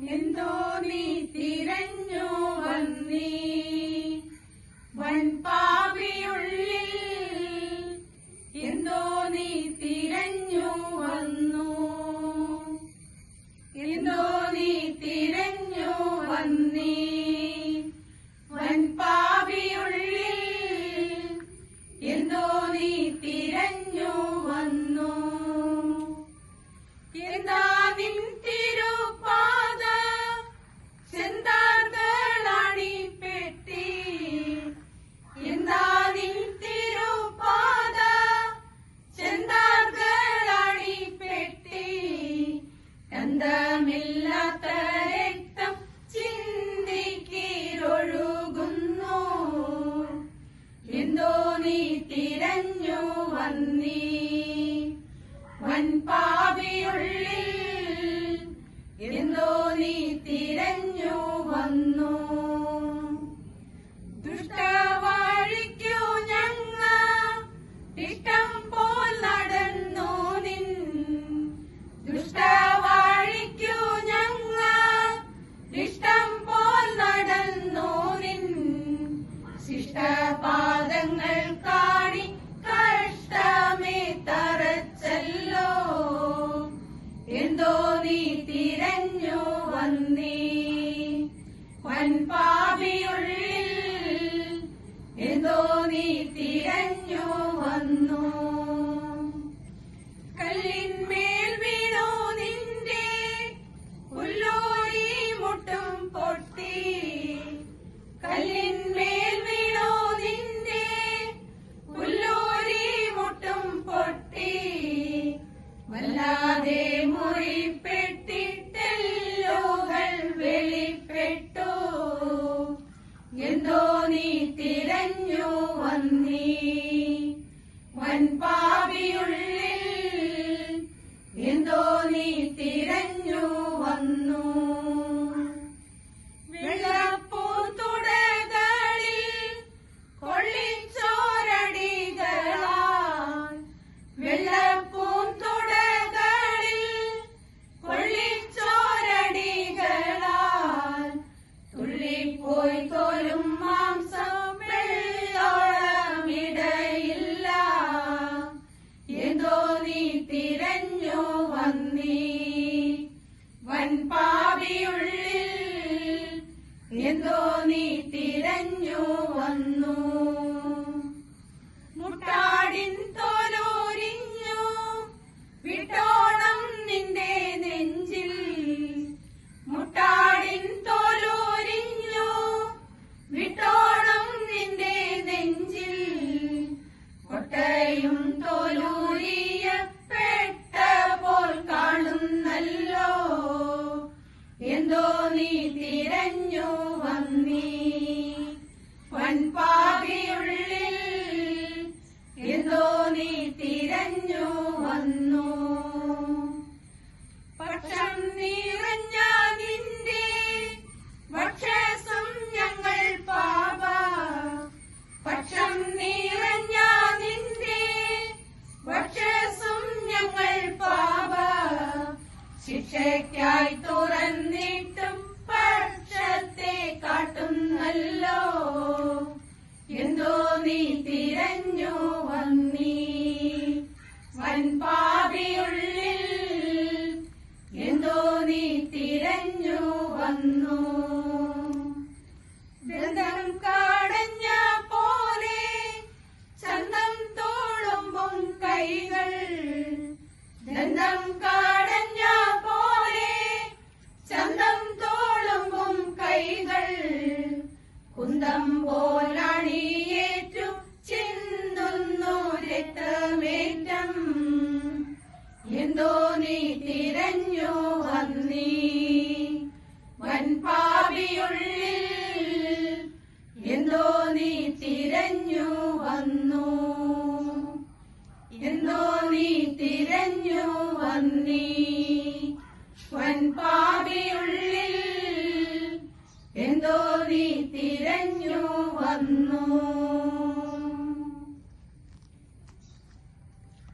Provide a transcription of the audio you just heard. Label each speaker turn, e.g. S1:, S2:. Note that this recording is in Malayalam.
S1: എന്തോ നീ തിരഞ്ഞു വന്നീ വൻപാപിയുള്ളിൽ എന്തോ നീ തിരഞ്ഞു വന്നു എന്തോ നീ തിരഞ്ഞു വന്നീ വൻപാപിയുള്ളിൽ എന്തോ നീ തിരഞ്ഞു വന്നു എന്താ നിൻ തിരുപാദ ചെന്താർകളണിപ്പെട്ടി എന്താ നിൻ തിരുപാദ ചെന്താർകളണിപ്പെട്ടി അന്തമില്ലാത്ത രക്തം ചിന്തിക്കീരൊഴുകുന്നു എന്തോ നീ തിരഞ്ഞു വന്നീ വൻപാപിയുള്ളിൽ എന്തോ നീ തിരഞ്ഞു വന്നു ദുഷ്ടവാഴിക്കു ഞങ്ങ ഇഷ്ടം പോൽ നടന്നു നിൻ ദുഷ്ടവാഴിക്കു ഞങ്ങ ഇഷ്ടം പോൽ നടന്നു നിൻ ശിഷ്ടപാദങ്ങൾ കാണി കഷ്ടമേ തറച്ചല്ലോ എന്തോ നീ തിരഞ്ഞു വന്നീ വൻപാപിയുള്ളിൽ എന്തോ നീ തിരഞ്ഞു വന്നു കല്ലിന്മേൽ വീണു നിന്റെ പുല്ലോരി മുട്ടും പൊട്ടി കല്ലിന്മേൽ വീണു നിന്റെ പുല്ലോരി മുട്ടും പൊട്ടി വല്ലാതെ മുറിപ്പെട്ടിട്ടെല്ലുകൾ വെളിപ്പെട്ടു എന്തോ നീ തിരഞ്ഞു വന്നീ വൻപാപിയുള്ളിൽ എന്തോ നീ തിരഞ്ഞു വന്നു വെള്ളപ്പൂത്തുടകളിൽ കൊള്ളിച്ചോരടികളാൽ വെള്ളപ്പൂത്തുടകളിൽ കൊള്ളിച്ചോരടികളാൽ തുള്ളിപ്പോയി തോലും മാംസം വെള്ളോളമിടയില്ല എന്തോ നീ തിരഞ്ഞു വന്നീ വൻപാപിയുള്ളിൽ എന്തോ നീ തിരഞ്ഞു വന്നു മുട്ടാടിൻ തോലോരിഞ്ഞു വിട്ടോണം നിന്റെ നെഞ്ചിൽ മുട്ടാടിൻ തോലോരിഞ്ഞു വിട്ടോണം നിന്റെ നെഞ്ചിൽ കൊട്ടയും തോലൂരിയ പെട്ട പോൽ കാണുന്നല്ലോ എന്തോ നീ തിരഞ്ഞു വന്നീ വൻപാപിയുള്ളിൽ എന്തോ നീ തിരഞ്ഞു വന്നു പക്ഷം നിറഞ്ഞ നിന്റെ വക്ഷസം ഞങ്ങൾ പാപ പക്ഷം നിറഞ്ഞ നിന്റെ വക്ഷസം ഞങ്ങൾ പാപ ശിക്ഷയ്ക്കായി തുറന്നിട്ടും പക്ഷത്തെ കാട്ടുന്നല്ലോ എന്തോ നീ തിരഞ്ഞു വന്നീ വൻപാപിയുള്ളിൽ എന്തോ നീ തിരഞ്ഞു വന്നു ബന്ധം കാടഞ്ഞ പോലെ ചന്തം തോളുമ്പും കൈകൾ ബന്ധം കാടഞ്ഞ പോലെ ചന്തം തോളുമ്പും കൈകൾ കുന്തം പോലണിയേറ്റു ചിന്തുന്നു രക്തമേറ്റം എന്തോ നീ തിരഞ്ഞു വന്നീ വൻപാപിയുള്ളിൽ എന്തോ നീ തിരഞ്ഞു വന്നു എന്തോ നീ തിരഞ്ഞു വന്നീ